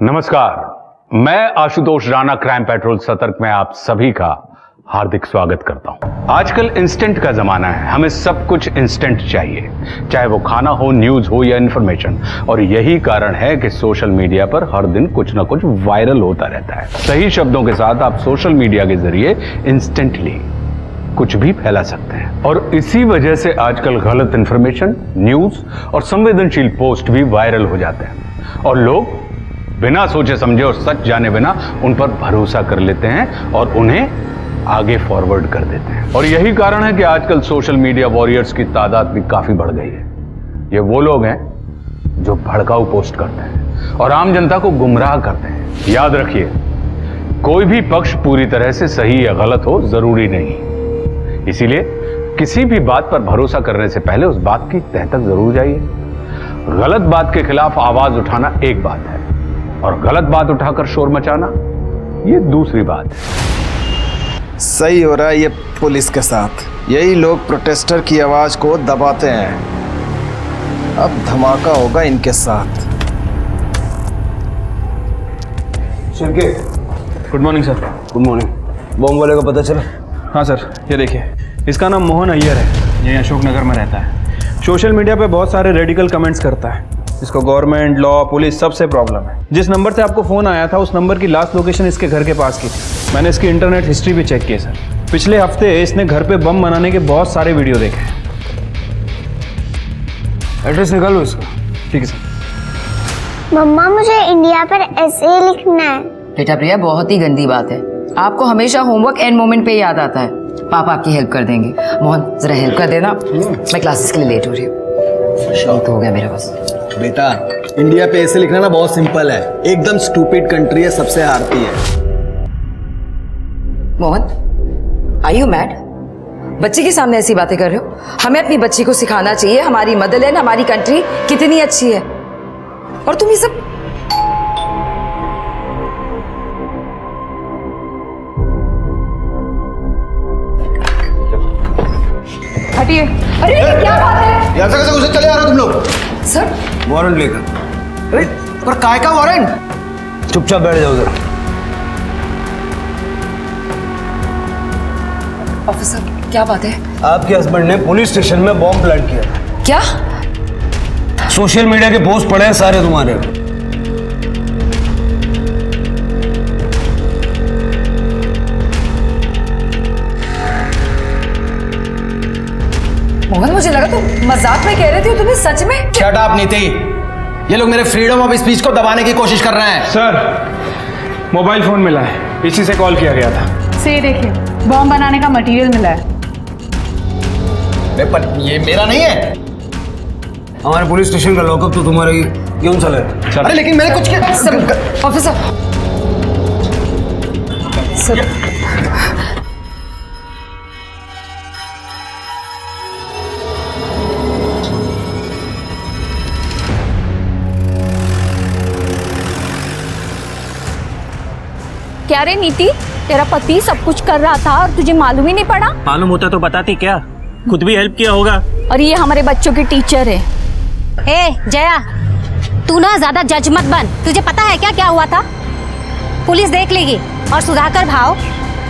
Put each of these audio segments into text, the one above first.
नमस्कार, मैं Ashutosh Rana crime petrol सतर्क में आप सभी का हार्दिक स्वागत करता हूं। आजकल इंस्टेंट का जमाना है, हमें सब कुछ इंस्टेंट चाहिए, चाहे वो खाना हो, न्यूज हो या इंफॉर्मेशन। और यही कारण है कि सोशल मीडिया पर हर दिन कुछ ना कुछ वायरल होता रहता है। सही शब्दों के साथ आप सोशल मीडिया के जरिए इंस्टेंटली कुछ भी फैला सकते हैं और इसी वजह से आजकल गलत इंफॉर्मेशन, न्यूज और संवेदनशील पोस्ट भी वायरल हो जाते हैं और लोग बिना सोचे समझे और सच जाने बिना उन पर भरोसा कर लेते हैं और उन्हें आगे फॉरवर्ड कर देते हैं। और यही कारण है कि आजकल सोशल मीडिया वॉरियर्स की तादाद भी काफी बढ़ गई है। ये वो लोग हैं जो भड़काऊ पोस्ट करते हैं और आम जनता को गुमराह करते हैं। याद रखिए, कोई भी पक्ष पूरी तरह से सही या गलत हो जरूरी नहीं, इसीलिए किसी भी बात पर भरोसा करने से पहले उस बात की तह तक जरूर जाइए। गलत बात के खिलाफ आवाज उठाना एक बात है और गलत बात उठाकर शोर मचाना ये दूसरी बात है। सही हो रहा है ये पुलिस के साथ, यही लोग प्रोटेस्टर की आवाज को दबाते हैं। अब धमाका होगा इनके साथ। Shirke, good morning sir. Good morning. Bomb वाले का पता चला? हाँ सर, ये देखिए, इसका नाम मोहन अय्यर है, ये अशोकनगर में रहता है। सोशल मीडिया पे बहुत सारे रेडिकल कमेंट्स करता है। इसको गवर्नमेंट, लॉ, पुलिस सबसे प्रॉब्लम है। जिस नंबर से आपको फ़ोन आया था उस नंबर की लास्ट लोकेशन इसके घर के पास की थी। मैंने इसकी इंटरनेट हिस्ट्री भी चेक की है सर। पिछले हफ्ते इसने घर पे बम बनाने के बहुत सारे वीडियो देखे हैं। एड्रेस निकालो इसका। ठीक है सर। मम्मा, मुझे इंडिया पर ऐसे ही लिखना है। बेटा प्रिया, बहुत ही गंदी बात है। आपको हमेशा होमवर्क एंड मोमेंट पे याद आता है। पापा आपकी हेल्प कर देंगे। मोहन जरा हेल्प कर देना, मैं क्लासेस के लिए लेट हो रही हूँ। तो हो गया मेरा बस। बेटा, इंडिया पे ऐसे लिखना ना बहुत सिंपल है, एकदम स्टूपिड कंट्री है, सबसे हारती है। Mohan, are you mad? बच्चे के सामने ऐसी बातें कर रहे हो? हमें अपनी बच्ची को सिखाना चाहिए हमारी मदरलैंड, हमारी कंट्री कितनी अच्छी है। और तुम ये सब हटिए। अरे क्या बात है? यहाँ से कैसे घुसे चले आ रहे हो तुम लोग? सर, वारंट लेकर। अरे पर काय का वारंट? चुपचाप बैठ जाओ उधर। ऑफिसर क्या बात है? आपके हस्बैंड ने पुलिस स्टेशन में बॉम्ब प्लांट किया। क्या? सोशल मीडिया के पोस्ट पड़े हैं सारे तुम्हारे। मोहन, मुझे लगा तुम मजाक में कह रहे थे, तुम्हें सच में? शट अप नीति, ये लोग मेरे फ्रीडम ऑफ स्पीच को दबाने की कोशिश कर रहे हैं। सर, मोबाइल फ़ोन मिला है, इसी से कॉल किया गया था। से देखिए, बॉम्ब बनाने का मटेरियल मिला है। पर ये मेरा नहीं है। हमारे पुलिस स्टेशन का लॉकअप तो तुम्हारे क्यों चले? अरे लेकिन मैंने कुछ किया। ऑफिसर सर, क्या रे नीति, तेरा पति सब कुछ कर रहा था और तुझे मालूम ही नहीं पड़ा? मालूम होता तो बताती क्या, खुद भी हेल्प किया होगा। और ये हमारे बच्चों की टीचर है। ए जया, तू ना ज्यादा जज मत बन। तुझे पता है क्या क्या हुआ था? पुलिस देख लेगी। और सुधाकर भाव,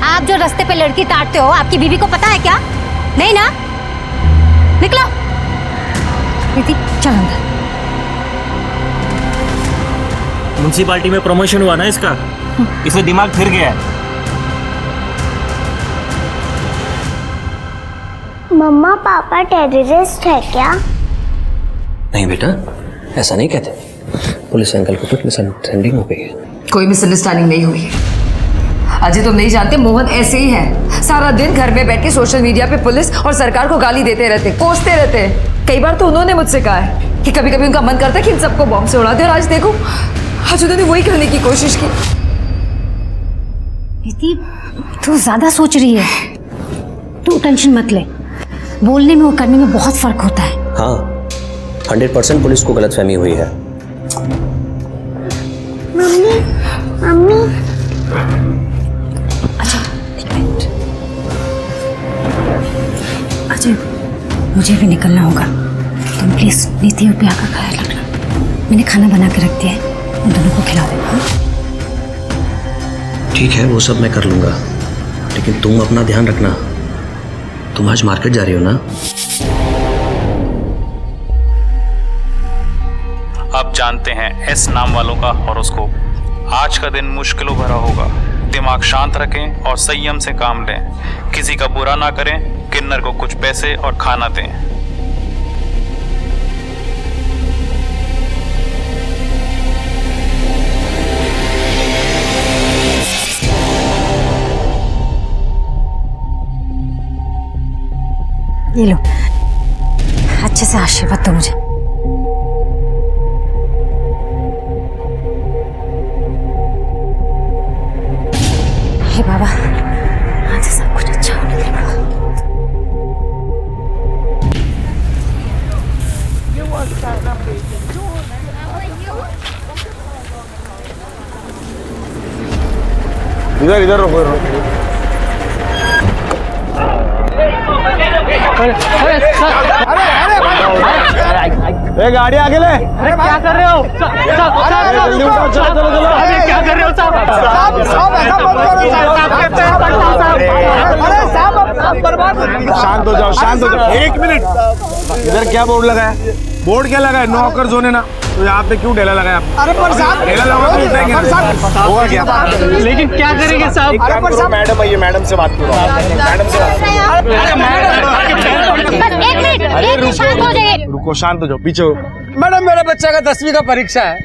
आप जो रास्ते पे लड़की काटते हो, आपकी बीवी को पता है क्या? नहीं ना? निकलो। नीति चल अंदर। म्युनिसिपालिटी में प्रमोशन हुआ ना इसका, इसे दिमाग फिर गया है। मम्मा, पापा टेररिस्ट है क्या? नहीं बेटा, ऐसा नहीं कहते। पुलिस अंकल को कुछ मिसअंडरस्टैंडिंग हो गई है। कोई मिसअंडरस्टैंडिंग नहीं हुई है। अजय, तुम नहीं जानते, मोहन ऐसे ही है। सारा दिन घर में बैठ के सोशल मीडिया पे पुलिस और सरकार को गाली देते रहते, कोसते रहते। कई बार तो उन्होंने मुझसे कहा है कि कभी कभी उनका मन करता है कि इन सबको बॉम्ब से उड़ा दे। और आज देखो, आज उन्होंने वही करने की कोशिश की। नीति, तू ज्यादा सोच रही है। तू टेंशन मत ले, बोलने में और करने में बहुत फर्क होता है। हाँ, 100% पुलिस को गलतफहमी हुई है। Mummy, mummy. अच्छा एक मिनट। अजय, मुझे भी निकलना होगा। तुम प्लीज नीति और प्रिया का ख्याल रखना। मैंने खाना बना के रख दिया है, उन दोनों को खिला देना। ठीक है, वो सब मैं कर लूंगा, लेकिन तुम अपना ध्यान रखना। तुम आज मार्केट जा रही हो ना? आप जानते हैं एस नाम वालों का हॉरोस्कोप। आज का दिन मुश्किलों भरा होगा। दिमाग शांत रखें और संयम से काम लें। किसी का बुरा ना करें। किन्नर को कुछ पैसे और खाना दें। ये लो, अच्छे से आशीर्वाद दो मुझे। हे बाबा, आज सब कुछ अच्छा होने दे बाबा। इधर इधर रुको। अरे गाड़ी आगे ले। अरे क्या कर रहे हो? जल्दी उठाओ, चलो चलो चलो। अरे क्या कर रहे हो साहब? शांत हो जाओ, शांत हो जाओ। एक मिनट, इधर क्या बोर्ड लगा है? बोर्ड क्या लगा है? नो हॉकर जोन है ना, तो यहाँ पे क्यों ढेला लगाया? अरे पर साहब, ढेला लगा तो उठाएंगे। हुआ क्या? लेकिन क्या करेंगे साहब? अरे पर साहब, मैडम आइए, मैडम से बात करो। मैडम से रुको, शांत हो जाओ, पीछे हो। मैडम, मेरे बच्चे का 10वीं का परीक्षा है।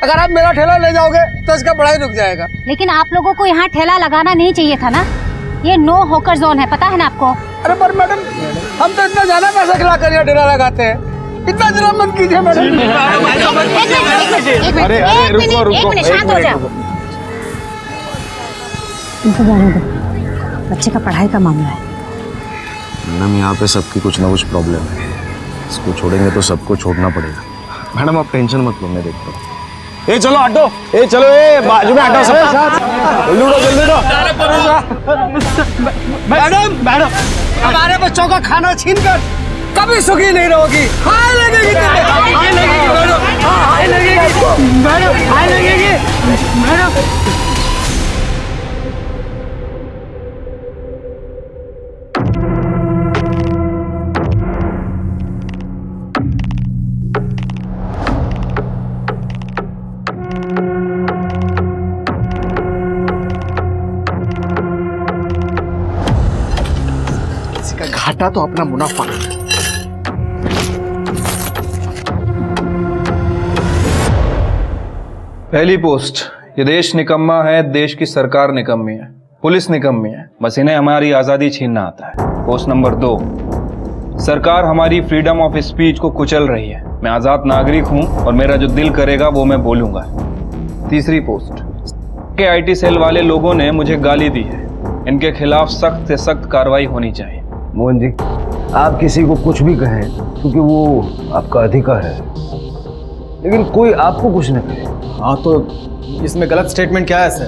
अगर आप मेरा ठेला ले जाओगे तो इसका पढ़ाई रुक जाएगा। लेकिन आप लोगों को यहाँ ठेला लगाना नहीं चाहिए था ना। ये नो हॉकर जोन है, पता है ना आपको? अरे पर मैडम, हम तो इतना ज्यादा पैसा खिला कर यहाँ ठेला लगाते हैं। इतना जरा मत कीजिए मैडम। अरे अरे रुको रुको, शांत हो जाओ। इनको जाने दो, बच्चे का पढ़ाई का मामला है। मैडम, यहाँ पे सबकी कुछ ना कुछ प्रॉब्लम है। इसको छोड़ेंगे तो सबको छोड़ना पड़ेगा। मैडम आप टेंशन मत लो, मैं देखता हूँ। ए चलो हटो, ए चलो, ए बाजू में हटो सब। जल्दी उठो, जल्दी उठो। मैडम, मैडम, हमारे बच्चों का खाना छीनकर कभी सुखी नहीं रहोगी। हाय लगेगी तुम्हें, हाय लगेगी मैडम, हाय लगेगी मैडम, हाय लगेगी मैडम। किसी का घाटा तो अपना मुनाफा। पहली पोस्ट, ये देश निकम्मा है, देश की सरकार निकम्मी है, पुलिस निकम्मी है, बस इन्हें हमारी आज़ादी छीनना आता है। पोस्ट नंबर 2, सरकार हमारी फ्रीडम ऑफ स्पीच को कुचल रही है। मैं आज़ाद नागरिक हूं और मेरा जो दिल करेगा वो मैं बोलूंगा। तीसरी पोस्ट, के आईटी सेल वाले लोगों ने मुझे गाली दी है, इनके खिलाफ सख्त से सख्त कार्रवाई होनी चाहिए। मोहन जी, आप किसी को कुछ भी कहें क्योंकि वो आपका अधिकार है, लेकिन कोई आपको कुछ न कहे। हाँ तो इसमें गलत स्टेटमेंट क्या है सर?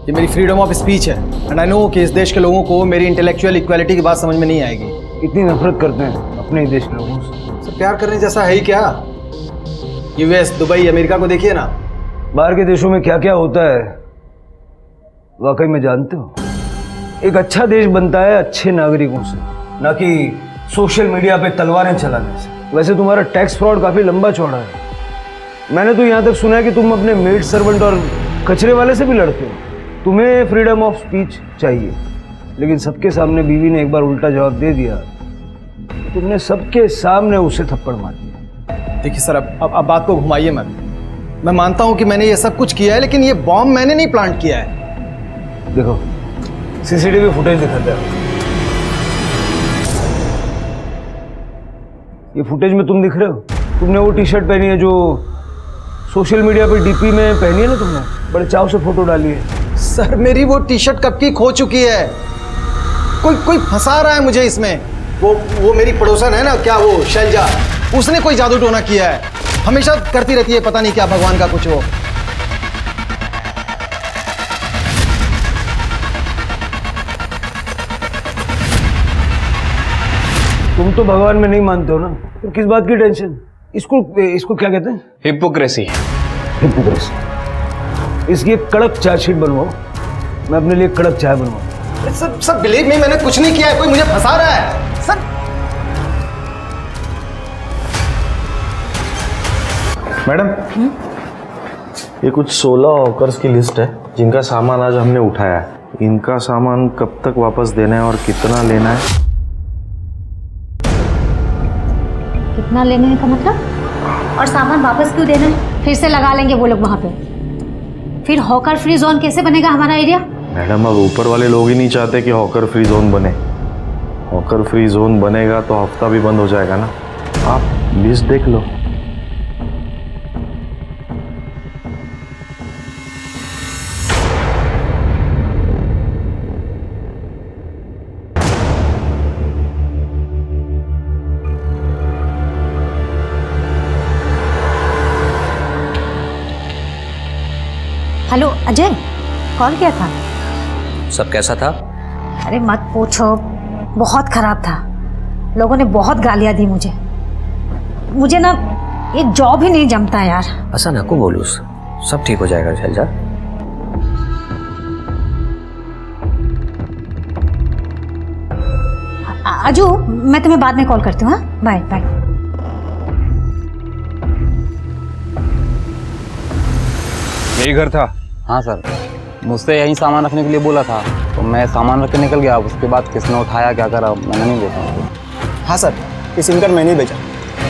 ये मेरी फ्रीडम ऑफ स्पीच है एंड आई नो कि इस देश के लोगों को मेरी इंटेलेक्चुअल इक्वालिटी की बात समझ में नहीं आएगी। इतनी नफरत करते हैं अपने ही देश के लोगों से। सर प्यार करने जैसा है ही क्या? यूएस, दुबई, अमेरिका को देखिए ना। बाहर के देशों में क्या क्या होता है वाकई में जानते हो? एक अच्छा देश बनता है अच्छे नागरिकों से, ना कि सोशल मीडिया पे तलवारें चलाने से। वैसे तुम्हारा टैक्स फ्रॉड काफी लंबा चौड़ा है। मैंने तो यहाँ तक सुना है कि तुम अपने मेड सर्वेंट और कचरे वाले से भी लड़ते हो। तुम्हें फ्रीडम ऑफ स्पीच चाहिए, लेकिन सबके सामने बीवी ने एक बार उल्टा जवाब दे दिया, तुमने सबके सामने उसे थप्पड़ मार दिया। देखिए सर, अब बात को घुमाइए मत। मैं मानता हूँ कि मैंने ये सब कुछ किया है, लेकिन ये बॉम्ब मैंने नहीं प्लांट किया है। देखो सीसीटीवी फुटेज दिखाते हैं। ये फुटेज में तुम दिख रहे हो? तुमने वो टी शर्ट पहनी है जो सोशल मीडिया पे डीपी में पहनी है ना, तुमने बड़े चाव से फोटो डाली है। सर मेरी वो टी शर्ट कब की खो चुकी है। कोई फंसा रहा है मुझे इसमें। वो मेरी पड़ोसन है ना, क्या वो शैलजा, उसने कोई जादू टोना किया है। हमेशा करती रहती है पता नहीं क्या, भगवान का कुछ वो। तुम तो भगवान में नहीं मानते हो ना, तो किस बात की टेंशन? इसको क्या कहते हैं? हिपोक्रेसी। हिप्पोक्रेसी। इसकी एक कड़क चार्जशीट बनवाओ, मैं अपने लिए कड़क चाय बनवाऊं। सर बिलीव मी, मैंने कुछ नहीं किया है, कोई मुझे फंसा रहा है सर। मैडम, ये कुछ 16 हॉकर्स की लिस्ट है जिनका सामान आज हमने उठाया है। इनका सामान कब तक वापस देना है और कितना लेना है? कितना लेने का मतलब? और सामान वापस क्यों देना है? फिर से लगा लेंगे वो लोग वहां पे, फिर हॉकर फ्री जोन कैसे बनेगा हमारा एरिया? मैडम, अब ऊपर वाले लोग ही नहीं चाहते कि हॉकर फ्री जोन बने। हॉकर फ्री जोन बनेगा तो हफ्ता भी बंद हो जाएगा ना। आप लिस्ट देख लो। हेलो अजय, कॉल किया था? सब कैसा था? अरे मत पूछो, बहुत खराब था। लोगों ने बहुत गालियां दी मुझे ना एक जॉब ही नहीं जमता यार। ऐसा ना को बोलूस, सब ठीक हो जाएगा शैलजा। अजू, मैं तुम्हें बाद में कॉल करती हूँ। हाँ, बाय बाय। यही घर था? हाँ सर, मुझसे यहीं सामान रखने के लिए बोला था, तो मैं सामान रख के निकल गया। उसके बाद किसने उठाया क्या करा मैंने नहीं देखा। हाँ सर, ये सिम कार्ड मैंने बेचा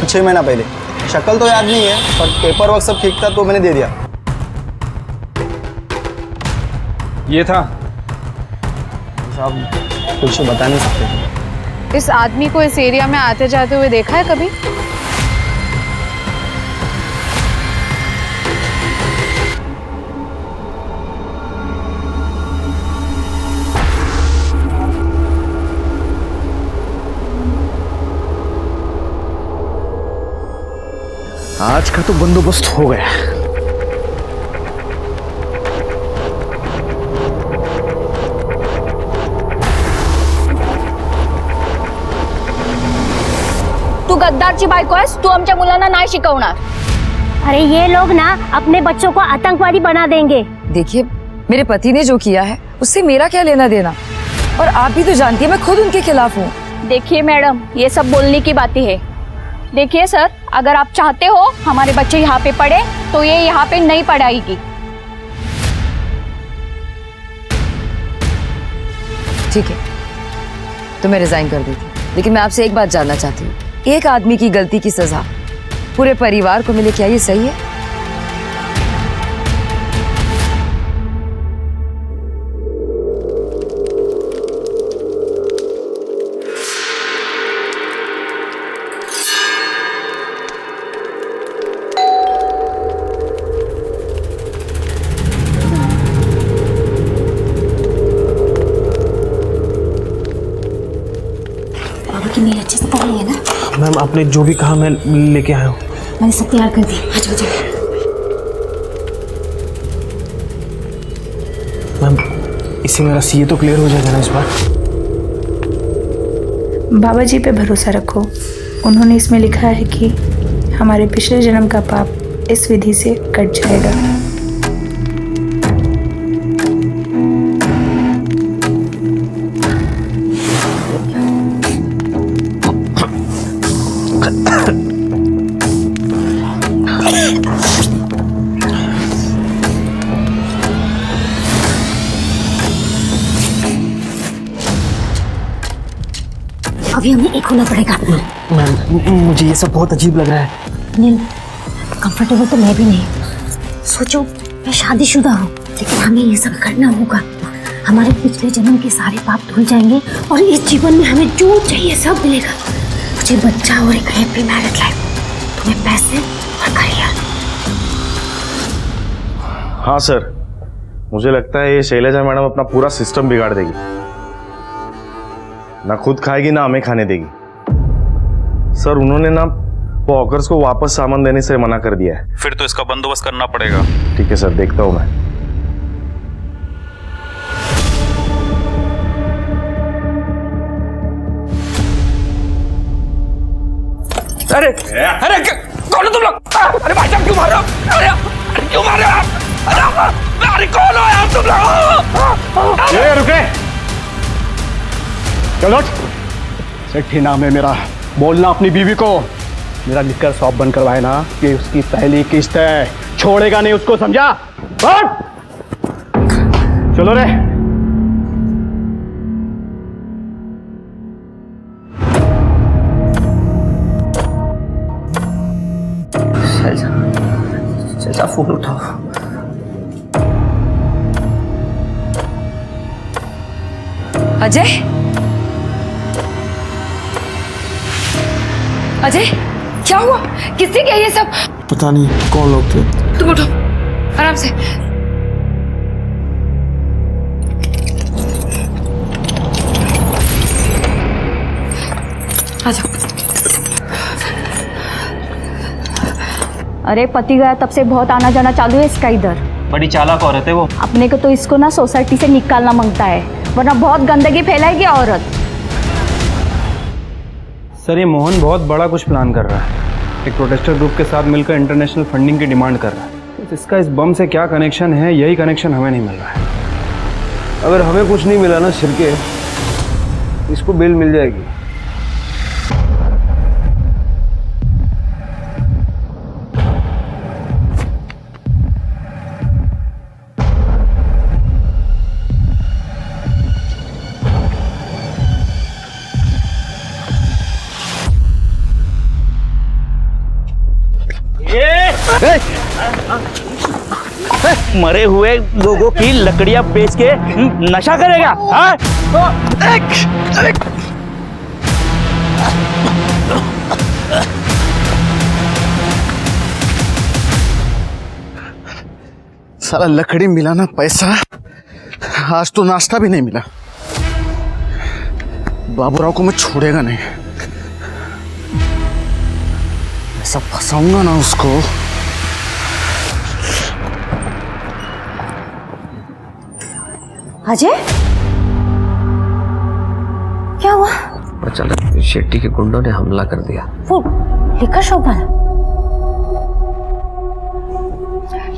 6 महीना पहले। शक्ल तो याद नहीं है, पर पेपर वर्क सब ठीक था तो मैंने दे दिया। ये था? साहब कुछ बता नहीं सकते। इस आदमी को इस एरिया में आते जाते हुए देखा है कभी? आज का तो बंदोबस्त हो गया। तू गद्दारची बायको आहेस, तू आमच्या मुलांना नाही शिकवणार। अरे ये लोग ना अपने बच्चों को आतंकवादी बना देंगे। देखिए, मेरे पति ने जो किया है उससे मेरा क्या लेना देना, और आप भी तो जानती है मैं खुद उनके खिलाफ हूँ। देखिए मैडम, ये सब बोलने की बातें है। देखिए सर, अगर आप चाहते हो हमारे बच्चे यहाँ पे पढ़े तो ये यहाँ पे नहीं पढ़ाएगी। ठीक है, तो मैं रिजाइन कर देती हूँ, लेकिन मैं आपसे एक बात जानना चाहती हूँ, एक आदमी की गलती की सजा पूरे परिवार को मिले, क्या ये सही है? मेरी अच्छे से पढ़ ली है ना? मैम, आपने जो भी कहा मैं लेके आया हूँ। मैंने सब तैयार कर दी। आ जाओ। मैम, इससे मेरा सीए तो क्लियर हो जाएगा ना इस बार? बाबा जी पे भरोसा रखो, उन्होंने इसमें लिखा है कि हमारे पिछले जन्म का पाप इस विधि से कट जाएगा। अभी हमें एक होना पड़ेगा। मैम, मुझे ये सब बहुत अजीब लग रहा है। नहीं, कंफर्टेबल तो मैं भी नहीं। सोचो, मैं शादीशुदा हूँ, लेकिन हमें ये सब करना होगा। हमारे पिछले जन्म के सारे पाप धुल जाएंगे और इस जीवन में हमें जो चाहिए सब मिलेगा। मुझे बच्चा और एक हैप्पी मैरिड लाइफ, तुम्हें पैसे और करियर। हाँ सर, मुझे लगता है ये शैलजा मैडम अपना पूरा सिस्टम बिगाड़ देगी। ना खुद खाएगी ना हमें खाने देगी। सर, उन्होंने ना वो हॉकर्स को वापस सामान देने से मना कर दिया है। फिर तो इसका बंदोबस्त करना पड़ेगा। ठीक है सर, देखता हूं मैं। अरे अरे कौन हो तुम लोग? अरे भाई साहब क्यों मार रहे हो? अरे क्यों मारे आप? अरे कौन हो यार तुम लोग? ये रुके, चलो। सेठी नाम है मेरा, बोलना अपनी बीवी को मेरा लिकर शॉप बंद करवाए ना, ये उसकी पहली किस्त है, छोड़ेगा नहीं उसको, समझा? चलो रे। शैलजा फोन उठाओ। अजय, अजय क्या हुआ? किसने किया ये सब? पता नहीं कौन लोग थे। तुम उठो आराम से। आ जाओ। अरे पति गया तब से बहुत आना जाना चालू है इसका इधर। बड़ी चालाक औरत है वो। अपने को तो इसको ना सोसाइटी से निकालना मांगता है, वरना बहुत गंदगी फैलाएगी औरत। सर ये मोहन बहुत बड़ा कुछ प्लान कर रहा है, एक प्रोटेस्टर ग्रुप के साथ मिलकर इंटरनेशनल फंडिंग की डिमांड कर रहा है। तो इसका इस बम से क्या कनेक्शन है, यही कनेक्शन हमें नहीं मिल रहा है। अगर हमें कुछ नहीं मिला ना शिरके, इसको बेल मिल जाएगी। मरे हुए लोगों की लकड़ियां बेच के नशा करेगा? हाँ? साला लकड़ी मिला ना पैसा, आज तो नाश्ता भी नहीं मिला। बाबूराव को मैं छोड़ेगा नहीं, ऐसा फंसाऊंगा ना उसको। अजय क्या हुआ? अचानक शेट्टी के गुंडों ने हमला कर दिया। वो लिकर शॉप वाला?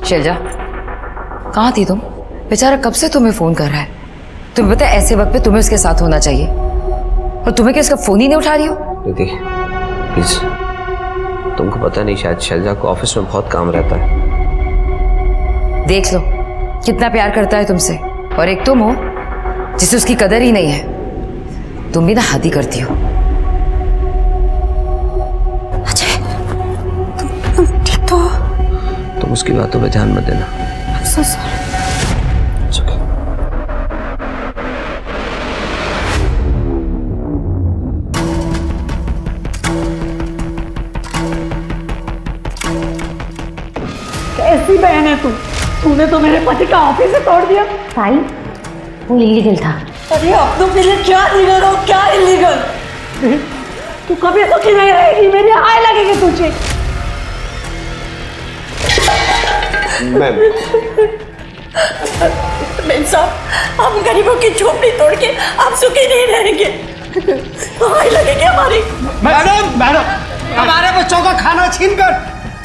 शैलजा कहाँ थी तुम? बेचारा कब से तुम्हें फोन कर रहा है। तुम्हें पता है ऐसे वक्त पे तुम्हें उसके साथ होना चाहिए, और तुम्हें क्या उसका फोन ही नहीं उठा रही हो? दीदी प्लीज, तुमको पता नहीं शायद शैलजा को ऑफिस में बहुत काम रहता है। देख लो कितना प्यार करता है तुमसे, और एक तुम हो जिसे उसकी कदर ही नहीं है। तुम भी ना हद ही करती हो। अजय तुम ठीक तो हो? तुम उसकी बातों पे ध्यान मत देना। I'm so sorry. It's okay. कैसी बहन है तू? तूने तो मेरे पति का ऑफिस से तोड़ दिया। भाई वो इलीगल था। अरे अपनों के लिए क्या लीगल हो, क्या इलीगल? तू कभी सुखी नहीं रहेगी, मेरी हाय लगेगी तुझे। मैम साहब, हम गरीबों की झोपड़ी तोड़ के आप सुखी नहीं रहेंगे, हाय लगेगी हमारी। मैडम हमारे बच्चों का खाना छीनकर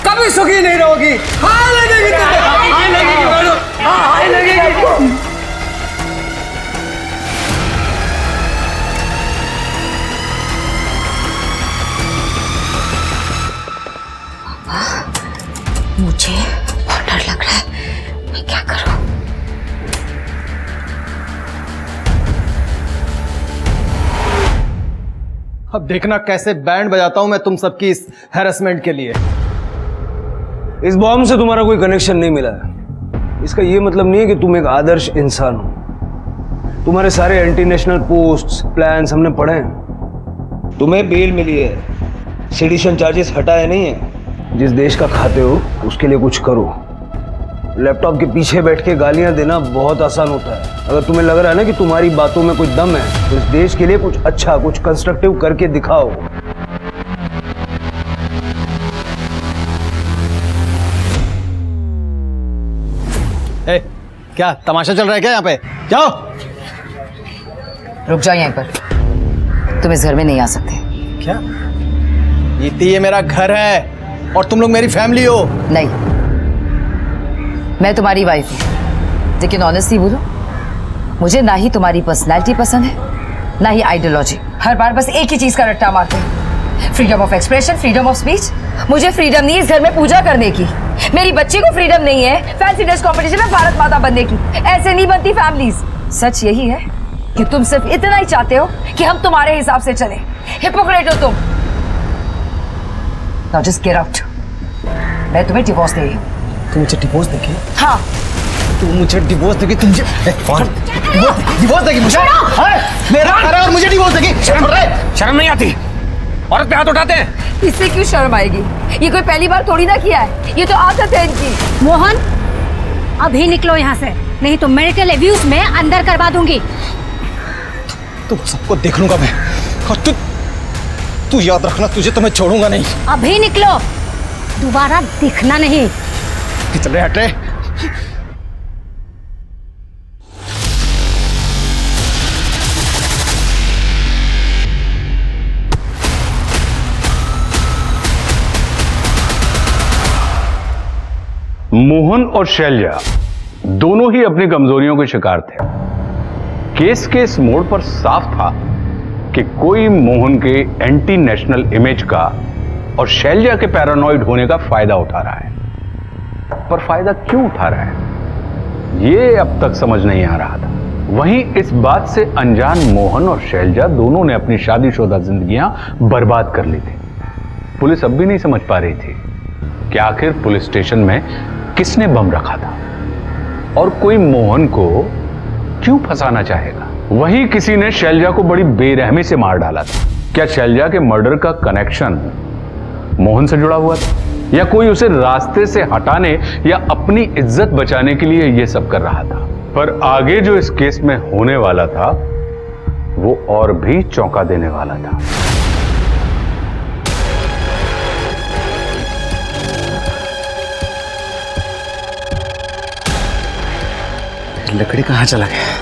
कभी सुखी नहीं रहोगी, हाय लगेगी तुझे। हाय लगेगी मैडम, हाय लगेगी। मुझे बहुत डर लग रहा है, मैं क्या करूं? अब देखना कैसे बैंड बजाता हूं मैं तुम सबकी इस हैरेसमेंट के लिए। इस बॉम्ब से तुम्हारा कोई कनेक्शन नहीं मिला है। इसका ये मतलब नहीं है कि तुम एक आदर्श इंसान हो। तुम्हारे सारे एंटी नेशनल पोस्ट्स, प्लान्स हमने पढ़े हैं। तुम्हें बेल मिली है, सेडिशन चार्जेस हटाए नहीं है। जिस देश का खाते हो उसके लिए कुछ करो। लैपटॉप के पीछे बैठ के गालियां देना बहुत आसान होता है। अगर तुम्हें लग रहा है ना कि तुम्हारी बातों में कुछ दम है, तो इस देश के लिए कुछ अच्छा, कुछ कंस्ट्रक्टिव करके दिखाओ। ए, क्या तमाशा चल रहा है क्या यहाँ पे? जाओ। रुक जाओ यहीं पर, तुम इस घर में नहीं आ सकते। क्या? ये मेरा घर है और तुम लोग मेरी फैमिली हो। नहीं, मैं तुम्हारी वाइफ हूँ, लेकिन ऑनेस्टली बोलो, मुझे ना ही तुम्हारी पर्सनैलिटी पसंद है ना ही आइडियोलॉजी। हर बार बस एक ही चीज का रट्टा मारते हैं, freedom of expression, freedom of speech. मुझे फ्रीडम नहीं इस घर में पूजा करने की, मेरी बच्ची को फ्रीडम नहीं है फैंसी ड्रेस कंपटीशन में भारत माता बनने की। ऐसे नहीं बनती फैमिलीज। सच यही है कि तुम सिर्फ इतना ही चाहते हो कि हम तुम्हारे हिसाब से चले। हिपोक्रेट हो तुम। Now just get out. मैं तुम्हें डिवोर्स दे रही हूँ। तुम मुझे डिवोर्स देगी? हाँ। तू मुझे डिवोर्स देगी? तुम डिवोर्स देगी मुझे? मेरा घर है और मुझे डिवोर्स देगी? शर्म नहीं आती? औरत पे हाथ उठाते हैं। इससे क्यों शर्म आएगी? ये कोई पहली बार थोड़ी ना किया है, ये तो आदत है इनकी। मोहन, अभी निकलो यहाँ से, नहीं तो मेडिकल अब्यूज में अंदर करवा दूंगी। तुम सबको देख लूंगा मैं। और तू याद रखना, तुझे तो मैं छोड़ूंगा नहीं। अभी निकलो, दोबारा दिखना नहीं। चल रहे हट रहे। मोहन और शैलजा दोनों ही अपनी कमजोरियों के शिकार थे। केस के इस मोड़ पर साफ था कि कोई मोहन के एंटी नेशनल इमेज का और शैलजा के पैरानॉइड होने का फायदा उठा रहा है। पर फायदा क्यों उठा रहा है, यह अब तक समझ नहीं आ रहा था। वहीं इस बात से अनजान मोहन और शैलजा दोनों ने अपनी शादीशुदा जिंदगियां बर्बाद कर ली थी। पुलिस अब भी नहीं समझ पा रही थी कि आखिर पुलिस स्टेशन में किसने बम रखा था और कोई मोहन को क्यों फंसाना चाहेगा। वहीं किसी ने शैलजा को बड़ी बेरहमी से मार डाला था। क्या शैलजा के मर्डर का कनेक्शन मोहन से जुड़ा हुआ था, या कोई उसे रास्ते से हटाने या अपनी इज्जत बचाने के लिए यह सब कर रहा था? पर आगे जो इस केस में होने वाला था वो और भी चौंका देने वाला था। लकड़ी कहां चला गया?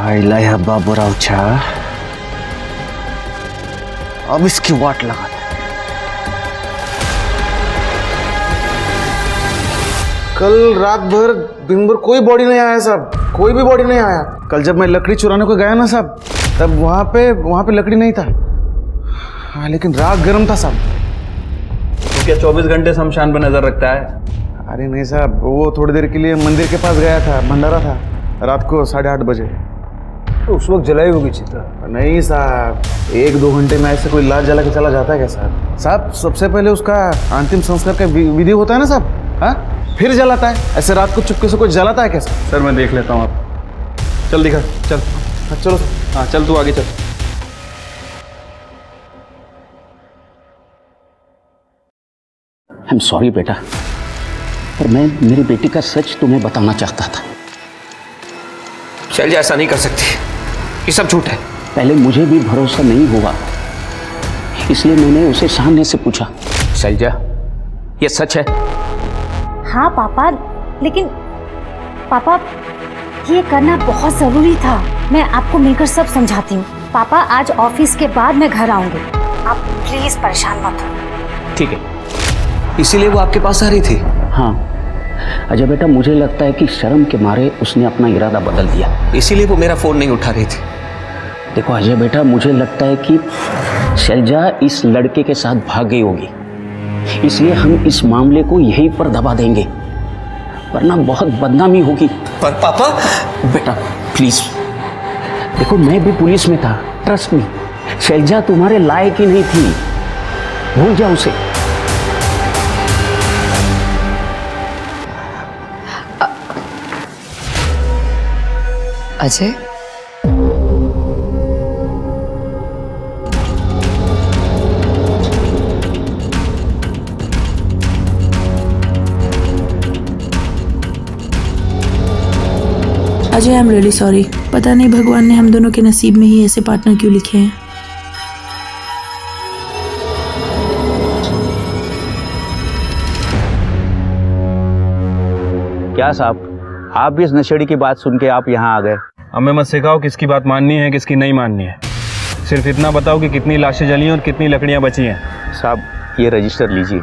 आइला हब्बा बुरा उछा, अब इसकी वाट लगा। कल रात भर दिन भर कोई बॉडी नहीं आया साहब, कोई भी बॉडी नहीं आया। कल जब मैं लकड़ी चुराने को गया ना साहब, तब वहां पे लकड़ी नहीं था। हाँ, लेकिन रात गर्म था साहब। तो क्या 24 घंटे शमशान पर नजर रखता है? अरे नहीं साहब, वो थोड़ी देर के लिए मंदिर के पास गया था, भंडारा था रात को 8:30 बजे। तो उस वक्त जलाई होगी चिता? नहीं साहब, 1-2 घंटे में ऐसे कोई लाश जला के चला जाता है क्या साहब? साहब सबसे पहले उसका अंतिम संस्कार का विधि होता है ना साहब, हाँ, फिर जलाता है। ऐसे रात को चुपके से कोई जलाता है कैसे? सर मैं देख लेता हूँ, आप चल दिखा, चल। हाँ चलो। हाँ चल, तू आगे चल। आई एम सॉरी बेटा, पर मैं मेरी बेटी का सच तुम्हें बताना चाहता था। शैलजा ऐसा नहीं कर सकती, ये सब झूठ है। पहले मुझे भी भरोसा नहीं हुआ, इसलिए मैंने उसे सामने से पूछा। शैलजा, ये सच है? हाँ पापा, लेकिन पापा ये करना बहुत जरूरी था। मैं आपको मिलकर सब समझाती हूँ। पापा आज ऑफिस के बाद मैं घर आऊंगी, आप प्लीज परेशान मत हो। ठीक है, इसीलिए वो आपके पास आ रही थी? हाँ अजय बेटा, मुझे लगता है कि शर्म के मारे उसने अपना इरादा बदल दिया, इसीलिए वो मेरा फोन नहीं उठा रही थी। देखो अजय बेटा, मुझे लगता है कि शैलजा इस लड़के के साथ भाग गई होगी, इसलिए हम इस मामले को यहीं पर दबा देंगे, वरना बहुत बदनामी होगी। पर पापा। बेटा प्लीज, देखो मैं भी पुलिस में था, ट्रस्ट मी, शैलजा तुम्हारे लायक ही नहीं थी, भूल जाओ उसे। Ajay, Ajay, I am really sorry. पता नहीं भगवान ने हम दोनों के नसीब में ही ऐसे पार्टनर क्यों लिखे हैं। क्या साहब, आप भी इस नशेड़ी की बात सुन के आप यहाँ आ गए? हमें मत सिखाओ किसकी बात माननी है किसकी नहीं माननी है, सिर्फ इतना बताओ कि कितनी लाशें जली हैं और कितनी लकड़ियाँ बची हैं। साहब ये रजिस्टर लीजिए।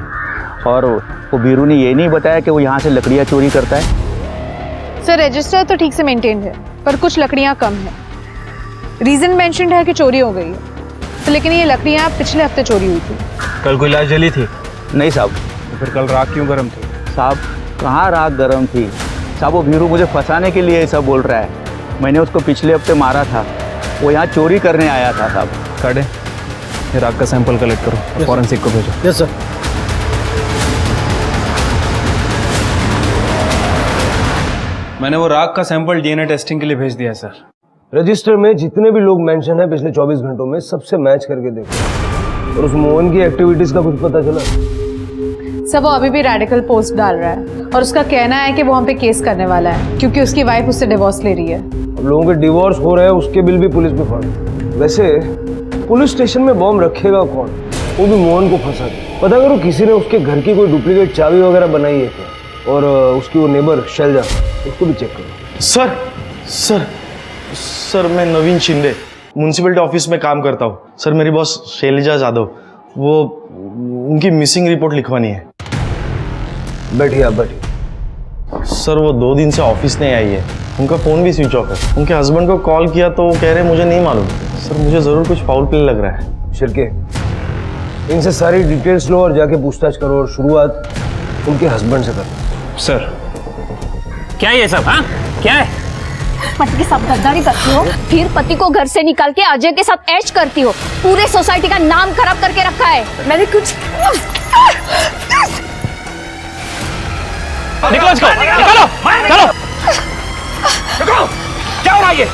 और वो बीरू ने ये नहीं बताया कि वो यहाँ से लकड़ियाँ चोरी करता है? सर रजिस्टर तो ठीक से मेंटेन्ड है पर कुछ लकड़ियाँ कम है। रीजन मेंशन्ड है कि चोरी हो गई है, तो लेकिन ये लकड़ियाँ पिछले हफ्ते चोरी हुई थी। कल कोई लाश जली थी? नहीं साहब। तो फिर कल राख क्यों गर्म थी? साहब कहाँ राख गर्म थी साहब, वो बीरू मुझे फंसाने के लिए ऐसा बोल रहा है। मैंने उसको पिछले हफ्ते मारा था, वो यहाँ चोरी करने आया था साहब। काटे ये राख का सैंपल कलेक्ट करो और फॉरेंसिक को भेजो। Yes sir. मैंने वो राख का सैंपल डीएनए टेस्टिंग के लिए भेज दिया है सर। रजिस्टर में जितने भी लोग मेंशन है पिछले 24 घंटों में सबसे मैच करके देखो। और उस मोहन की एक्टिविटीज का कुछ पता चला? सब वो अभी भी रेडिकल पोस्ट डाल रहा है और उसका कहना है कि वो हम पे केस करने वाला है क्योंकि उसकी वाइफ उससे डिवोर्स ले रही है। अब लोगों के डिवोर्स हो रहे हैं उसके बिल भी पुलिस में फाड़। वैसे पुलिस स्टेशन में बॉम्ब रखेगा कौन? वो भी मोहन को फंसा के। पता करो किसी ने उसके घर की कोई डुप्लीकेट चाबी वगैरह बनाई है क्या? और उसकी वो नेबर शैलजा, उसको भी चेक करो। सर सर सर मैं नवीन शिंदे म्यूनसिपलिटी ऑफिस में काम करता हूँ। सर मेरी बॉस शैलजा यादव, वो उनकी मिसिंग रिपोर्ट लिखवानी है। बैठिए आप बैठिए। सर वो 2 दिन से ऑफिस नहीं आई है, उनका फ़ोन भी स्विच ऑफ है। उनके हस्बैंड को कॉल किया तो वो कह रहे मुझे नहीं मालूम। सर मुझे ज़रूर कुछ फाउल प्ले लग रहा है। शिरके इनसे सारी डिटेल्स लो और जाके पूछताछ करो और शुरुआत उनके हस्बैंड से करो। सर क्या ये सब? हाँ क्या है? पति के साथ गद्दारी करती हो, फिर पति को घर से निकाल के अजय के साथ ऐश करती हो, पूरे सोसाइटी का नाम खराब करके रखा है। मैंने कुछ निकलो इसको, निकालो, चलो। क्या हो रहा है ये?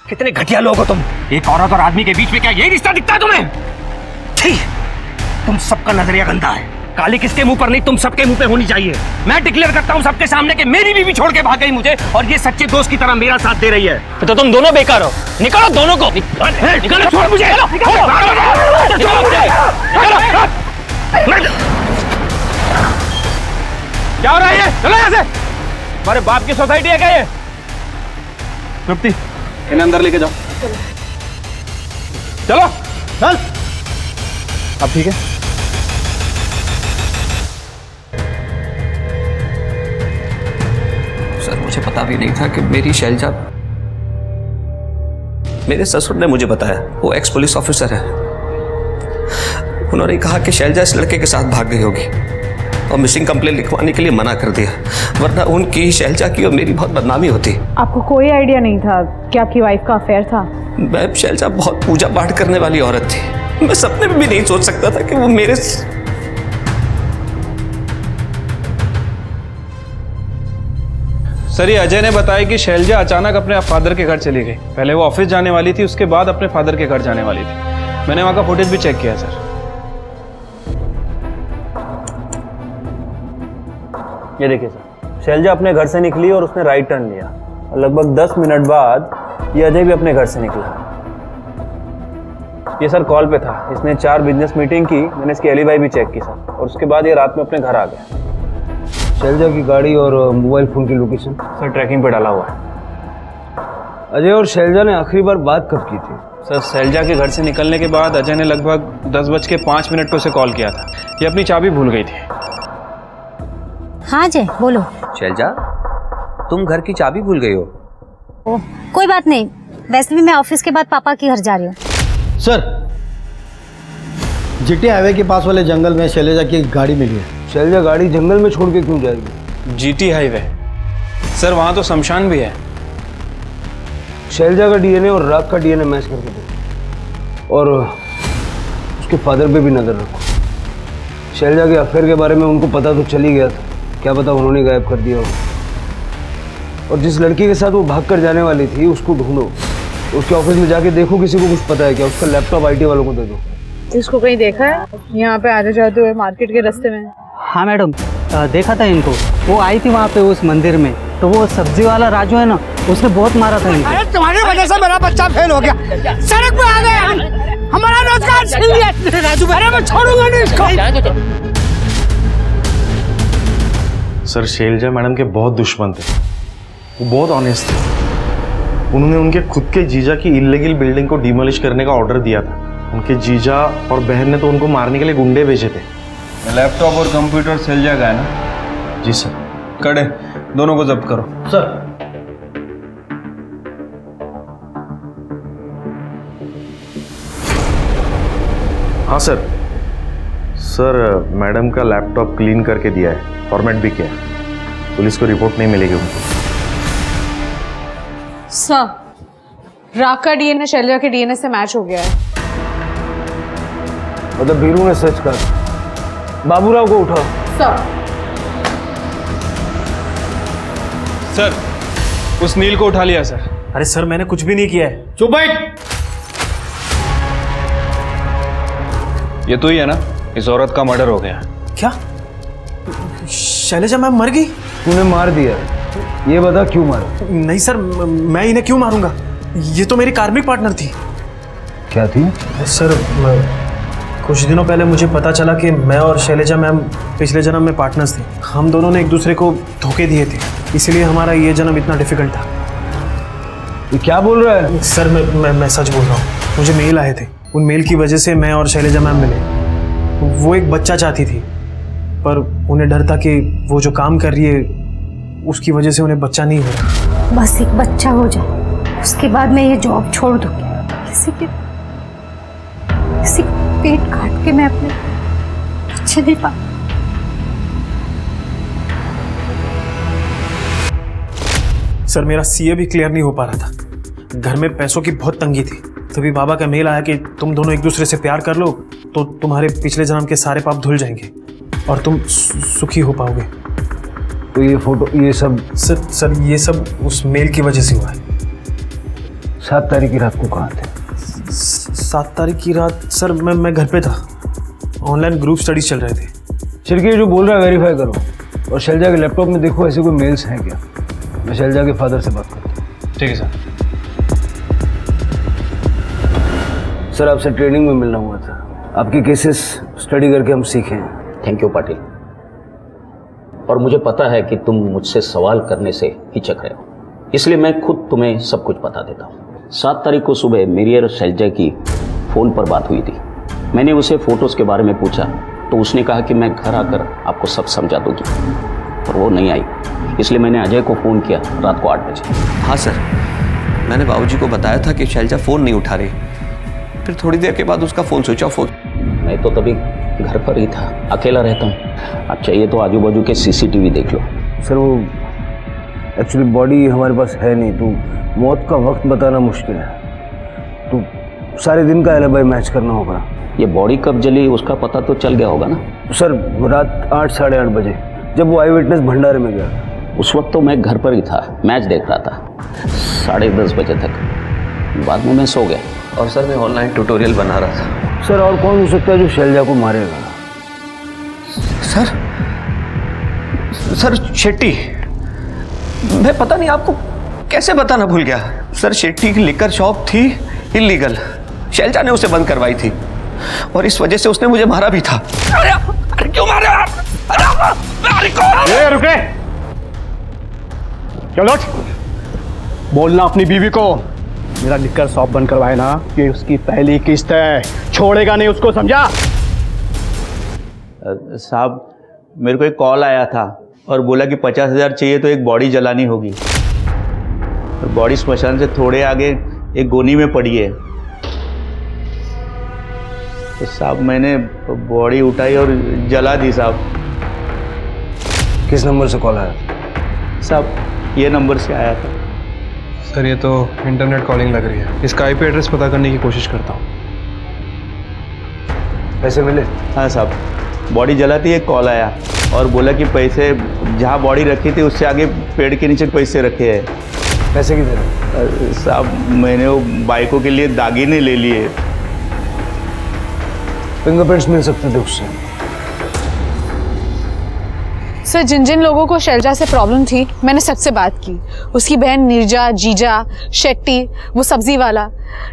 कितने घटिया लोग हो तुम। एक औरत और आदमी के बीच में क्या यही रिश्ता दिखता है तुम्हें? छी, तुम सबका नजरिया गंदा है। काली किसके मुंह पर नहीं, तुम सबके मुंह पे होनी चाहिए। मैं डिक्लेयर करता हूँ सबके सामने कि मेरी बीवी छोड़ के भाग गई मुझे और ये सच्चे दोस्त की तरह मेरा साथ दे रही है। तो तुम दोनों बेकार हो। निकालो दोनों को। निकालो, छोड़ मुझे। क्या हो रहा है ये? चलो यहाँ से। हमारे बाप की सोसाइटी है क्या ये? तृप्ति इन्हें अंदर लेके जाओ। चलो चल। अब ठीक है? सर मुझे पता भी नहीं था कि मेरी शैलजा, मेरे ससुर ने मुझे बताया, वो एक्स पुलिस ऑफिसर है। उन्होंने कहा कि शैलजा इस लड़के के साथ भाग गई होगी और मिसिंग कंप्लेंट लिखवाने के लिए मना कर दिया, वरना उनकी, शैलजा की और मेरी बहुत बदनामी होती। आपको कोई आइडिया नहीं था कि आपकी वाइफ का अफेयर था? मैं शैलजा बहुत पूजा पाठ करने वाली औरत थी। मैं सपने में भी नहीं सोच सकता था कि वो मेरे सर ये अजय ने बताया कि शैलजा अचानक अपने फादर के घर चली गई। पहले वो ऑफिस जाने वाली थी, उसके बाद अपने फादर के घर जाने वाली थी। मैंने वहां का फुटेज भी चेक किया सर। ये देखिए सर, शैलजा अपने घर से निकली और उसने राइट टर्न लिया और लगभग 10 मिनट बाद ये अजय भी अपने घर से निकला। ये सर कॉल पे था, इसने 4 बिजनेस मीटिंग की। मैंने इसकी एलिबाई भी चेक की सर, और उसके बाद ये रात में अपने घर आ गया। शैलजा की गाड़ी और मोबाइल फोन की लोकेशन सर ट्रैकिंग पे डाला हुआ है। अजय और शैलजा ने आखिरी बार बात कब की थी? सर शैलजा के घर से निकलने के बाद अजय ने लगभग 10:05 पे उसे कॉल किया था। ये अपनी चाबी भूल गई थी। हाँ अजय बोलो। शैलजा तुम घर की चाबी भूल गई हो? ओह कोई बात नहीं, वैसे भी मैं ऑफिस के बाद पापा के घर जा रही हूँ। सर जीटी हाईवे के पास वाले जंगल में शैलजा की एक गाड़ी मिली है। शैलजा गाड़ी जंगल में छोड़ के क्यों जाएगी? जीटी हाईवे सर, वहां तो शमशान भी है। शैलजा का डीएनए और राग का डीएनए मैच करके दो और उसके फादर पे भी नजर रखो। शैलजा के अफेयर के बारे में उनको पता तो चल ही गया था, क्या पता उन्होंने गायब कर दिया हो। और जिस लड़की के साथ वो भाग कर जाने वाली थी उसको ढूंढो, उसके ऑफिस में जाके देखो किसी को कुछ पता है क्या, उसका लैपटॉप आईटी वालों को दे दो। इसको कहीं देखा है यहाँ पे आते जाते हुए मार्केट के रास्ते में? हाँ मैडम, देखा था इनको। वो आई थी वहाँ पे उस मंदिर में, तो वो सब्जी वाला राजू है ना, उसने बहुत मारा था इनको। अरे तुम्हारी वजह से मेरा बच्चा फेल हो गया, सड़क पे आ गए, हमारा रोजगार छीन लिया राजू। अरे मैं छोड़ूंगा नहीं इसको। सर शैलजा मैडम के बहुत दुश्मन थे, वो बहुत ऑनेस्ट थे। उन्होंने उनके खुद के जीजा की इल्लीगल बिल्डिंग को डिमोलिश करने का ऑर्डर दिया था। उनके जीजा और बहन ने तो उनको मारने के लिए गुंडे भेजे थे। लैपटॉप और कंप्यूटर शैलजा का है ना? जी सर। कड़े दोनों को जब्त करो। सर। हाँ सर। सर मैडम का लैपटॉप क्लीन करके दिया है, फॉर्मेट भी किया है। पुलिस को रिपोर्ट नहीं मिलेगी उनको। सर राग का डीएनए शैलजा के डीएनए से मैच हो गया है। मतलब बीरू ने सच कहा। बाबूराव को उठाओ। सर उस नील को उठा लिया सर। अरे सर मैंने कुछ भी नहीं किया है। चुप बैठ। ये तो ही है ना, इस औरत का मर्डर हो गया। क्या शैलजा मैम मर गई? तूने मार दिया, ये बता क्यों मारा? नहीं सर, मैं इन्हें क्यों मारूंगा? ये तो मेरी कार्मिक पार्टनर थी। क्या थी? सर कुछ दिनों पहले मुझे पता चला कि मैं और शैलजा मैम पिछले जन्म में पार्टनर्स थे। हम दोनों ने एक दूसरे को धोखे दिए थे, इसलिए हमारा ये जन्म इतना डिफिकल्ट था। ये क्या बोल रहा है? सर मैं सच बोल रहा हूँ। मुझे मेल आए थे, उन मेल की वजह से मैं और शैलजा मैम मिले। वो एक बच्चा चाहती थी, पर उन्हें डर था कि वो जो काम कर रही है उसकी वजह से उन्हें बच्चा नहीं हो रहा। बस एक बच्चा हो जाए, उसके बाद मैं ये जॉब छोड़ दूंगी। किसी का पेट काट के मैं अपने बच्चे नहीं पा। सर मेरा सीए भी क्लियर नहीं हो पा रहा था। घर में पैसों की बहुत तंगी थी। तभी बाबा का मेल आया कि तुम दोनों एक दूसरे से प्यार कर लो तो तुम्हारे पिछले जन्म के सारे पाप धुल जाएंगे और तुम सुखी हो पाओगे। तो ये फोटो, ये सब? सर ये सब उस मेल की वजह से हुआ है। 7 तारीख की रात को कहाँ थे? 7 तारीख की रात सर मैं घर पे था। ऑनलाइन ग्रुप स्टडीज चल रहे थे। चिरके जो बोल रहा है वेरीफाई करो, और शैलजा के लैपटॉप में देखो ऐसे कोई मेल्स हैं क्या। मैं शैलजा के फादर से बात करता हूँ। ठीक है सर। सर आपसे ट्रेनिंग में मिलना हुआ था। आपके केसेस स्टडी करके हम सीखे हैं। Thank you Patil. और मुझे पता है कि तुम मुझसे सवाल करने से हिचक रहे हो, इसलिए मैं खुद तुम्हें सब कुछ बता देता हूँ। 7 तारीख को सुबह मेरी और शैलजा की फ़ोन पर बात हुई थी। मैंने उसे फ़ोटोज़ के बारे में पूछा तो उसने कहा कि मैं घर आकर आपको सब समझा दूँगी, पर वो नहीं आई। इसलिए मैंने अजय को फ़ोन किया रात को 8 बजे। हाँ सर, मैंने बाबूजी को बताया था कि शैलजा फ़ोन नहीं उठा रही। फिर थोड़ी देर के बाद उसका फ़ोन स्विच ऑफ हो। मैं तो तभी घर पर ही था, अकेला रहता हूँ। अब चाहिए तो आजू बाजू के सीसीटीवी देख लो। सर वो एक्चुअली बॉडी हमारे पास है नहीं, तो मौत का वक्त बताना मुश्किल है। तो सारे दिन का एलिबी मैच करना होगा। ये बॉडी कब जली उसका पता तो चल गया होगा ना? सर रात 8 साढ़े 8 बजे जब वो आई विटनेस भंडारे में गया। उस वक्त तो मैं घर पर ही था, मैच देख रहा था 10:30 बजे तक। बाद में मैं सो गया। और सर मैं ऑनलाइन ट्यूटोरियल बना रहा था। सर और कौन हो सकता है जो शैलजा को मारेगा? सर शेट्टी। मैं पता नहीं आपको कैसे बताना भूल गया। सर शेट्टी की लिकर शॉप थी इल्लीगल, शैलजा ने उसे बंद करवाई थी और इस वजह से उसने मुझे मारा भी था। अरे क्यों मारे आप? ये रुके, चलो बोलना अपनी बीवी को। मेरा लिकर शॉप बंद करवाए ना, ये उसकी पहली किस्त है, छोड़ेगा नहीं उसको, समझा? साहब मेरे को एक कॉल आया था और बोला कि 50,000 चाहिए तो एक बॉडी जलानी होगी। बॉडी स्मशान से थोड़े आगे एक गोनी में पड़ी है। तो साहब मैंने बॉडी उठाई और जला दी साहब। किस नंबर से कॉल आया? साहब ये नंबर से आया था। सर ये तो इंटरनेट कॉलिंग लग रही है। इसका आईपी एड्रेस पता करने की कोशिश करता हूँ। पैसे मिले? हाँ साहब, बॉडी जलाती एक कॉल आया और बोला कि पैसे जहाँ बॉडी रखी थी उससे आगे पेड़ के नीचे पैसे रखे हैं। पैसे कितने? साहब मैंने वो बाइकों के लिए दागीने ले लिए। फिंगरप्रिंट्स मिल सकते थे उससे। सर जिन जिन लोगों को शैलजा से प्रॉब्लम थी मैंने सबसे बात की। उसकी बहन नीरजा, जीजा, शेट्टी, वो सब्जी वाला।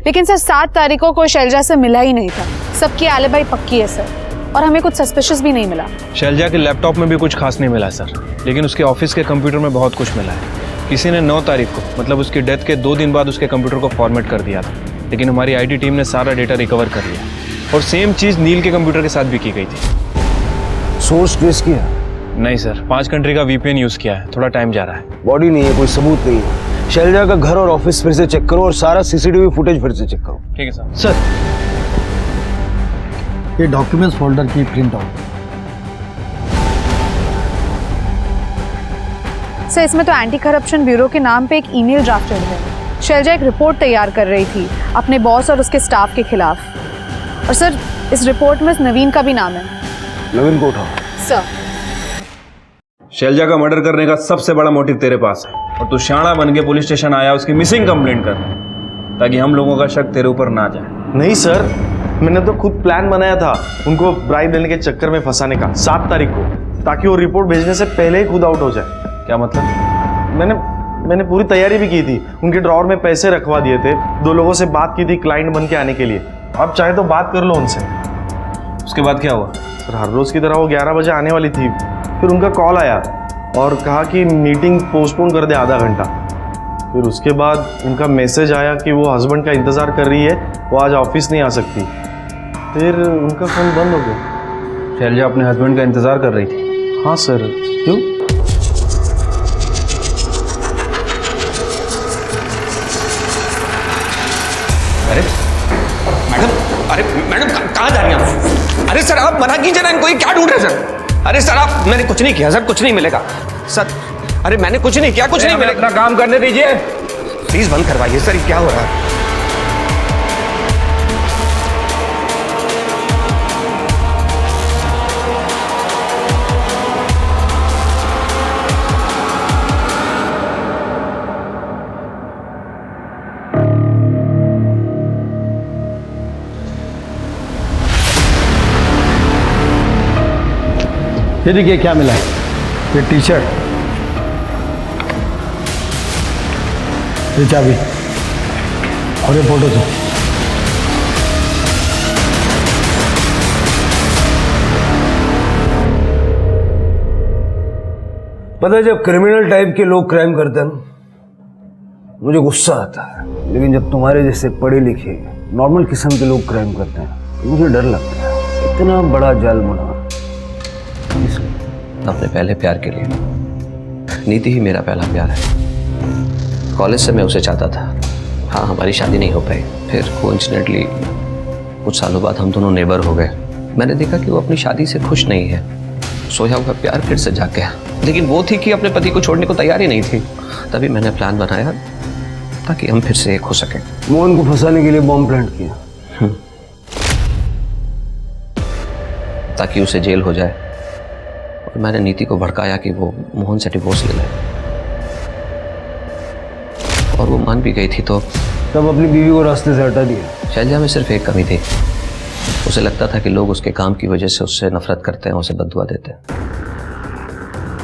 लेकिन सर 7 तारीख को कोई शैलजा से मिला ही नहीं था। सबकी एलिबी पक्की है सर। और हमें कुछ सस्पिशियस भी नहीं मिला। शैलजा के लैपटॉप में भी कुछ खास नहीं मिला सर, लेकिन उसके ऑफिस के कंप्यूटर में बहुत कुछ मिला है। किसी ने 9 तारीख को, मतलब उसकी डेथ के 2 दिन बाद उसके कंप्यूटर को फॉर्मेट कर दिया था, लेकिन हमारी आईटी टीम ने सारा डेटा रिकवर कर लिया और सेम चीज़ नील के कंप्यूटर के साथ भी की गई थी। सोर्स ट्रेस किया? नहीं सर, 5 कंट्री का VPN यूज़ किया है, थोड़ा टाइम जा रहा है। बॉडी नहीं है, कोई सबूत नहीं है। शैलजा का घर और ऑफिस फिर से चेक करो और सारा CCTV फुटेज फिर से चेक करो। ठीक है सर। सर, ये डॉक्यूमेंट्स फोल्डर की प्रिंट आउट। सर, इसमें तो एंटी करप्शन ब्यूरो के नाम पे एक ईमेल ड्राफ्टेड है। शैलजा एक रिपोर्ट तैयार कर रही थी अपने बॉस और उसके स्टाफ के खिलाफ। और सर, इस रिपोर्ट में नवीन का भी नाम है। नवीन को उठाओ। सर, शैलजा का मर्डर करने का सबसे बड़ा मोटिव तेरे पास है और तू शाणा बन के पुलिस स्टेशन आया उसकी मिसिंग कंप्लेंट करने, ताकि हम लोगों का शक तेरे ऊपर ना जाए। नहीं सर, मैंने तो खुद प्लान बनाया था उनको ब्राइब देने के चक्कर में फंसाने का 7 तारीख को, ताकि वो रिपोर्ट भेजने से पहले ही खुद आउट हो जाए। क्या मतलब? मैंने पूरी तैयारी भी की थी, उनके ड्रॉवर में पैसे रखवा दिए थे, 2 लोगों से बात की थी क्लाइंट बन के आने के लिए। आप चाहे तो बात कर लो उनसे। उसके बाद क्या हुआ? सर, हर रोज़ की तरह वो 11 बजे आने वाली थी, फिर उनका कॉल आया और कहा कि मीटिंग पोस्टपोन कर दे आधा घंटा। फिर उसके बाद उनका मैसेज आया कि वो हस्बैंड का इंतज़ार कर रही है, वो आज ऑफिस नहीं आ सकती। फिर उनका फ़ोन बंद हो गया। शैलजा अपने हस्बैंड का इंतज़ार कर रही थी? हाँ सर। क्यों? अरे मैडम कहाँ जा रही हैं आप? अरे सर आप मना कीजिए ना इनको, ये क्या ढूंढ रहे हैं सर? अरे सर आप, मैंने कुछ नहीं किया सर, कुछ नहीं मिलेगा सर। अरे मैंने कुछ नहीं किया, कुछ नहीं मिलेगा। अपना काम करने दीजिए। प्लीज बंद करवाइए सर, ये क्या हो रहा है? ये देखिए क्या मिला है, ये टी-शर्ट, ये चाबी और ये फोटो से। पता है, जब क्रिमिनल टाइप के लोग क्राइम करते हैं ना, मुझे गुस्सा आता है, लेकिन जब तुम्हारे जैसे पढ़े लिखे नॉर्मल किस्म के लोग क्राइम करते हैं तो मुझे डर लगता है। इतना बड़ा जाल बुना अपने पहले प्यार के लिए। नीति ही मेरा पहला प्यार है। कॉलेज से मैं उसे चाहता था। हाँ, हमारी शादी नहीं हो पाई। फिर कोइंसिडेंटली कुछ सालों बाद हम दोनों नेबर हो गए। मैंने देखा कि वो अपनी शादी से खुश नहीं है। सोया हुआ प्यार फिर से जाग गया, लेकिन वो थी कि अपने पति को छोड़ने को तैयार ही नहीं थी। तभी मैंने प्लान बनाया ताकि हम फिर से एक हो सकें। मोहन को फंसाने के लिए बॉम्ब प्लांट किया ताकि उसे जेल हो जाए। और मैंने नीति को भड़काया कि वो मोहन से डिवोर्स ले ले, और वो मान भी गई थी। तो तब अपनी बीवी को रास्ते से हटा दिया। शैलजा में सिर्फ एक कमी थी, उसे लगता था कि लोग उसके काम की वजह से उससे नफरत करते हैं, उसे बद्दुआ देते हैं।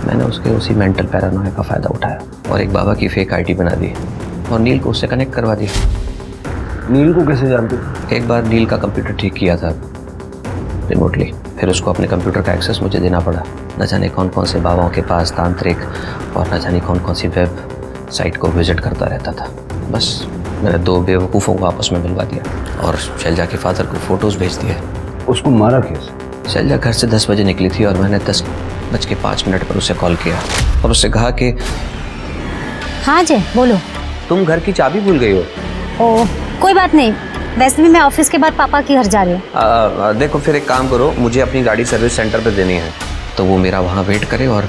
मैंने उसके उसी मेंटल पैरानोया का फ़ायदा उठाया और एक बाबा की फेक आईडी बना दी और नील को उससे कनेक्ट करवा दिया। नील को कैसे जानते थे? एक बार नील का कंप्यूटर ठीक किया था रिमोटली, फिर उसको अपने कंप्यूटर का एक्सेस मुझे देना पड़ा। न जाने कौन कौन से बाबाओं के पास तांत्रिक और न जाने कौन कौन सी वेब साइट को विजिट करता रहता था। बस मैंने 2 बेवकूफ़ों को आपस में मिलवा दिया और शैलजा के फादर को फ़ोटोज़ भेज दिए। उसको मारा कैसे? शैलजा घर से 10 बजे निकली थी और मैंने 10:05 पर उसे कॉल किया और उससे कहा कि हाँ जी बोलो। तुम घर की चाबी भूल गई हो। ओ कोई बात नहीं, वैसे भी मैं ऑफिस के बाद पापा के घर जा रही हूँ। देखो फिर एक काम करो, मुझे अपनी गाड़ी सर्विस सेंटर पे देनी है, तो वो मेरा वहाँ वेट करे और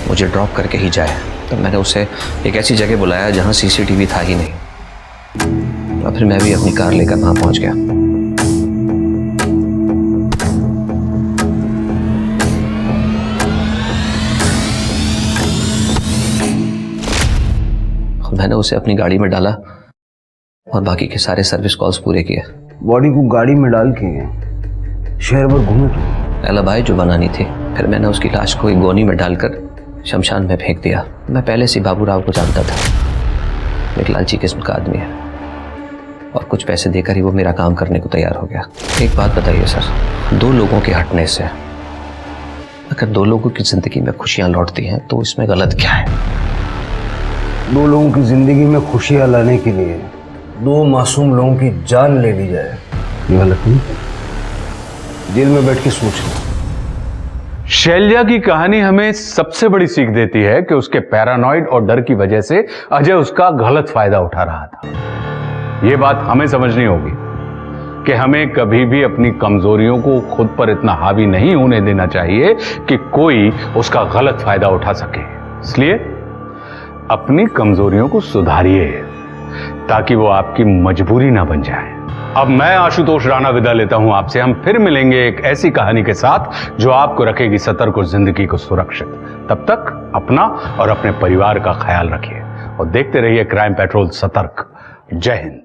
मुझे ड्रॉप करके ही जाए। तो मैंने उसे एक ऐसी जगह बुलाया जहाँ CCTV था ही नहीं, और फिर मैं भी अपनी कार लेकर वहाँ पहुँच गया। मैंने उसे अपनी गाड़ी में डाला और बाकी के सारे सर्विस कॉल्स पूरे किए। बॉडी को गाड़ी में डाल के शहर भर घूमे तो एलिबाई जो बनानी थी। फिर मैंने उसकी लाश को एक गोनी में डालकर शमशान में फेंक दिया। मैं पहले से बाबू राव को जानता था, एक लालची किस्म का आदमी है और कुछ पैसे देकर ही वो मेरा काम करने को तैयार हो गया। एक बात बताइए सर, 2 लोगों के हटने से अगर 2 लोगों की जिंदगी में खुशियां लौटती हैं तो इसमें गलत क्या है? 2 लोगों की जिंदगी में खुशियां लाने के लिए 2 मासूम लोगों की जान ले ली जाए, ये गलत नहीं? जेल में बैठ के सोच लो। शैलजा की कहानी हमें सबसे बड़ी सीख देती है कि उसके पैरानॉइड और डर की वजह से अजय उसका गलत फायदा उठा रहा था। यह बात हमें समझनी होगी कि हमें कभी भी अपनी कमजोरियों को खुद पर इतना हावी नहीं होने देना चाहिए कि कोई उसका गलत फायदा उठा सके। इसलिए अपनी कमजोरियों को सुधारिए ताकि वो आपकी मजबूरी ना बन जाए। अब मैं आशुतोष राणा विदा लेता हूं आपसे। हम फिर मिलेंगे एक ऐसी कहानी के साथ जो आपको रखेगी सतर्क और जिंदगी को सुरक्षित। तब तक अपना और अपने परिवार का ख्याल रखिए और देखते रहिए क्राइम पेट्रोल सतर्क। जय हिंद।